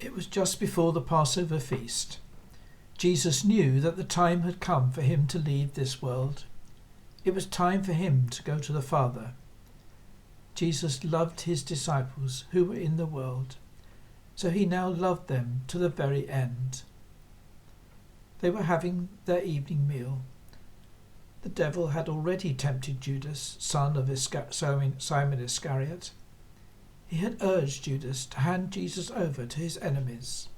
It was just before the Passover feast. Jesus knew that the time had come for him to leave this world. It was time for him to go to the Father. Jesus loved his disciples who were in the world, so he now loved them to the very end. They were having their evening meal. The devil had already tempted Judas, son of Simon Iscariot. He had urged Judas to hand Jesus over to his enemies.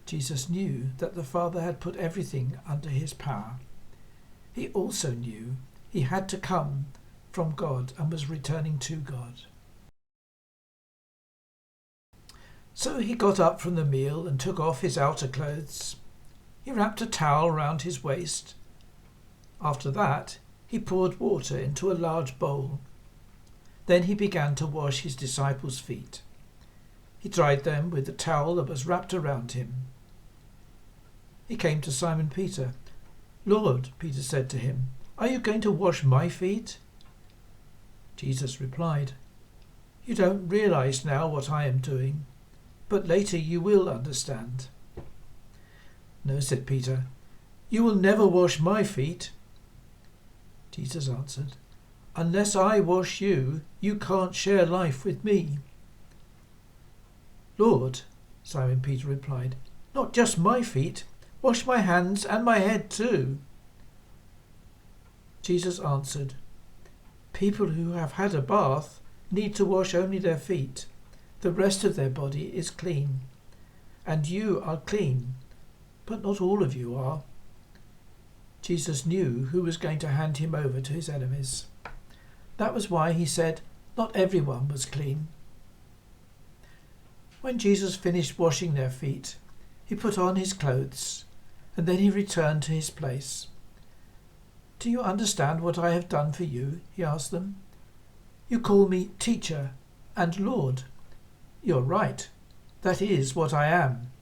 Jesus knew that the Father had put everything under his power. He also knew he had to come from God and was returning to God. So he got up from the meal and took off his outer clothes. He wrapped a towel round his waist. After that, he poured water into a large bowl. Then he began to wash his disciples' feet. He dried them with the towel that was wrapped around him. He came to Simon Peter. "Lord," Peter said to him, "are you going to wash my feet?" Jesus replied, "You don't realize now what I am doing, but later you will understand." "No," said Peter, "you will never wash my feet." Jesus answered, "Unless I wash you, you can't share life with me." "Lord," Simon Peter replied, "not just my feet. Wash my hands and my head too." Jesus answered, "People who have had a bath need to wash only their feet. The rest of their body is clean. And you are clean, but not all of you are." Jesus knew who was going to hand him over to his enemies. That was why he said not everyone was clean. When Jesus finished washing their feet, he put on his clothes, and then he returned to his place. "Do you understand what I have done for you?" he asked them. "You call me teacher and Lord. You're right. That is what I am.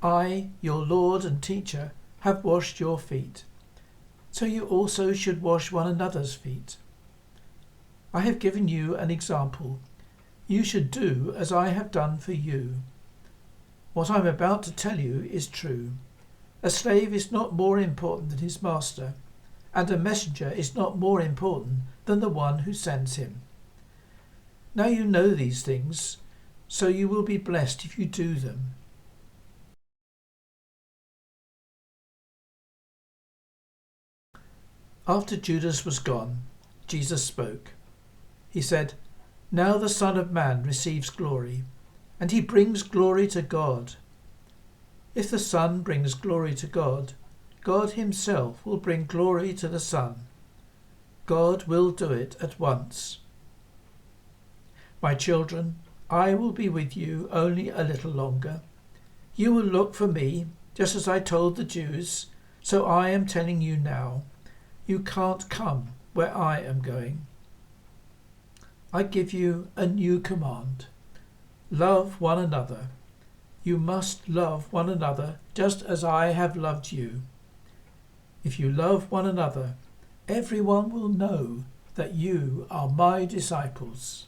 I, your Lord and teacher, have washed your feet. So you also should wash one another's feet. I have given you an example. You should do as I have done for you. What I'm about to tell you is true. A slave is not more important than his master, and a messenger is not more important than the one who sends him. Now you know these things, so you will be blessed if you do them." After Judas was gone, Jesus spoke. He said, "Now the Son of Man receives glory, and he brings glory to God. If the Son brings glory to God, God himself will bring glory to the Son. God will do it at once. My children, I will be with you only a little longer. You will look for me, just as I told the Jews, so I am telling you now. You can't come where I am going. I give you a new command. Love one another. You must love one another just as I have loved you. If you love one another, everyone will know that you are my disciples."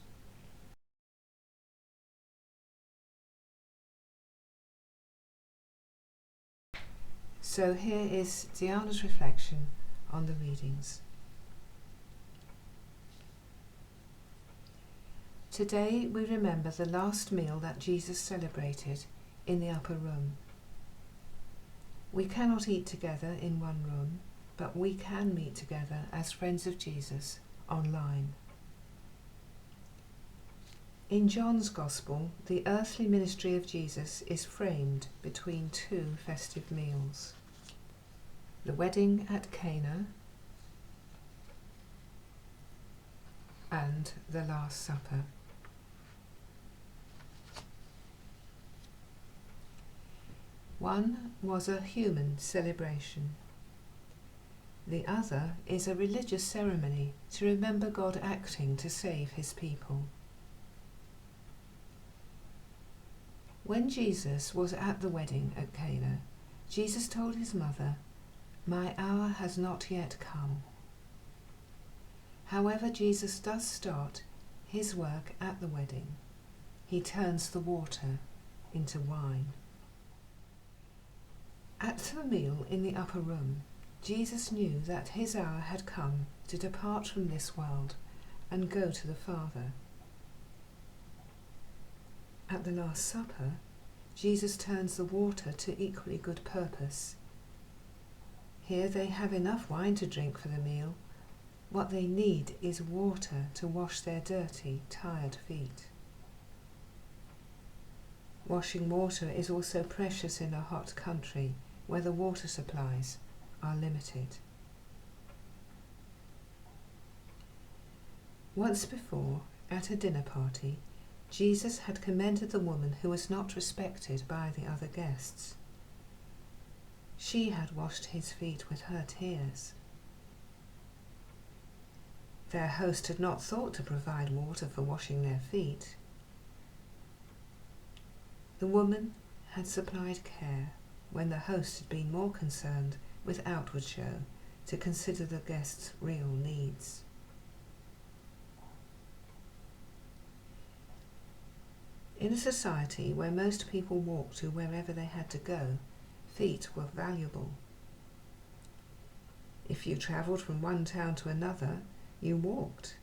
So here is Diana's reflection on the readings. Today we remember the last meal that Jesus celebrated in the upper room. We cannot eat together in one room, but we can meet together as friends of Jesus online. In John's Gospel, the earthly ministry of Jesus is framed between two festive meals: the wedding at Cana and the Last Supper. One was a human celebration. The other is a religious ceremony to remember God acting to save his people. When Jesus was at the wedding at Cana, Jesus told his mother, "My hour has not yet come." However, Jesus does start his work at the wedding. He turns the water into wine. At the meal in the upper room, Jesus knew that his hour had come to depart from this world and go to the Father. At the Last Supper, Jesus turns the water to equally good purpose. Here they have enough wine to drink for the meal. What they need is water to wash their dirty, tired feet. Washing water is also precious in a hot country where the water supplies are limited. Once before, at a dinner party, Jesus had commended the woman who was not respected by the other guests. She had washed his feet with her tears. Their host had not thought to provide water for washing their feet. The woman had supplied care when the host had been more concerned with outward show to consider the guests' real needs. In a society where most people walked to wherever they had to go, feet were valuable. If you travelled from one town to another, you walked.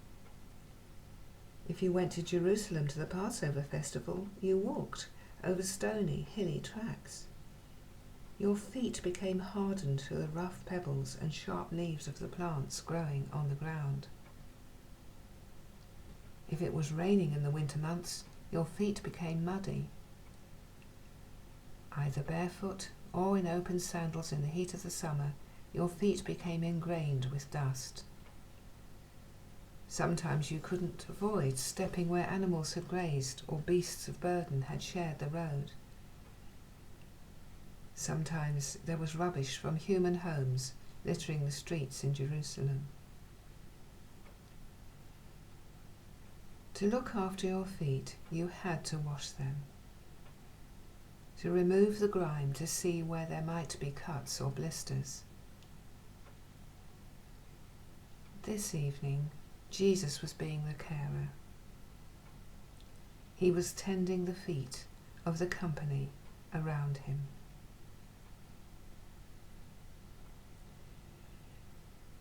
If you went to Jerusalem to the Passover festival, you walked over stony, hilly tracks. Your feet became hardened to the rough pebbles and sharp leaves of the plants growing on the ground. If it was raining in the winter months, your feet became muddy. Either barefoot or in open sandals in the heat of the summer, your feet became ingrained with dust. Sometimes you couldn't avoid stepping where animals had grazed or beasts of burden had shared the road. Sometimes there was rubbish from human homes littering the streets in Jerusalem. To look after your feet, you had to wash them. To remove the grime to see where there might be cuts or blisters. This evening, Jesus was being the carer. He was tending the feet of the company around him.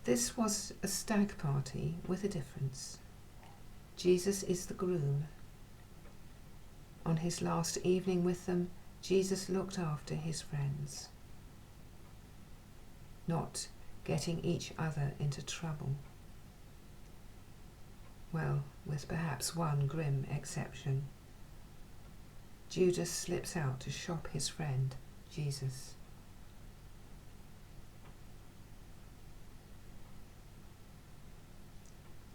This was a stag party with a difference. Jesus is the groom. On his last evening with them, Jesus looked after his friends, not getting each other into trouble. Well, with perhaps one grim exception. Judas slips out to shop his friend, Jesus.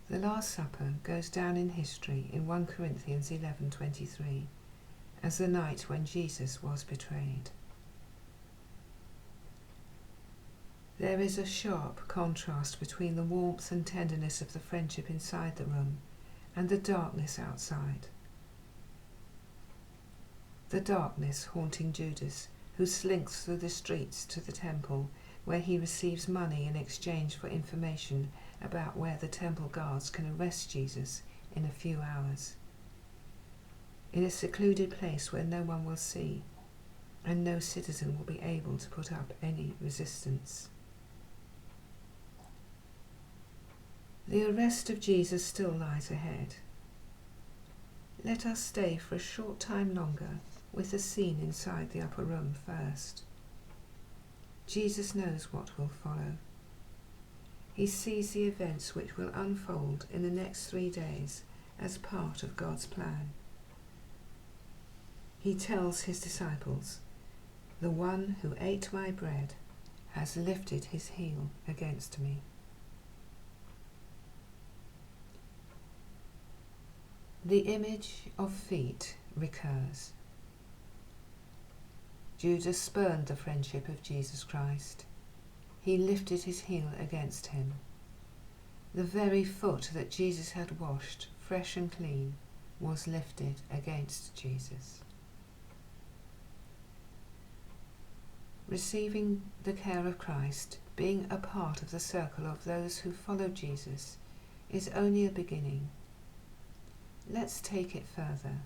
The Last Supper goes down in history in 1 Corinthians 11:23 as the night when Jesus was betrayed. There is a sharp contrast between the warmth and tenderness of the friendship inside the room and the darkness outside. The darkness haunting Judas, who slinks through the streets to the temple, where he receives money in exchange for information about where the temple guards can arrest Jesus in a few hours. In a secluded place where no one will see, and no citizen will be able to put up any resistance. The arrest of Jesus still lies ahead. Let us stay for a short time longer with the scene inside the upper room first. Jesus knows what will follow. He sees the events which will unfold in the next 3 days as part of God's plan. He tells his disciples, "The one who ate my bread has lifted his heel against me." The image of feet recurs. Judas spurned the friendship of Jesus Christ. He lifted his heel against him. The very foot that Jesus had washed, fresh and clean, was lifted against Jesus. Receiving the care of Christ, being a part of the circle of those who follow Jesus, is only a beginning. Let's take it further.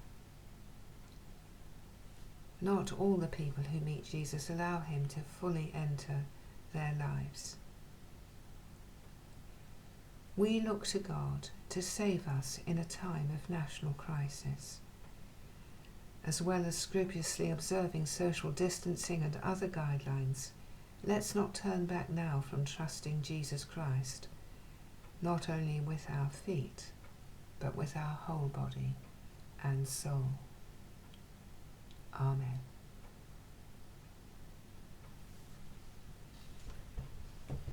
not all the people who meet Jesus allow him to fully enter their lives. We look to God to save us in a time of national crisis. As well as scrupulously observing social distancing and other guidelines, let's not turn back now from trusting Jesus Christ, not only with our feet, but with our whole body and soul. Amen.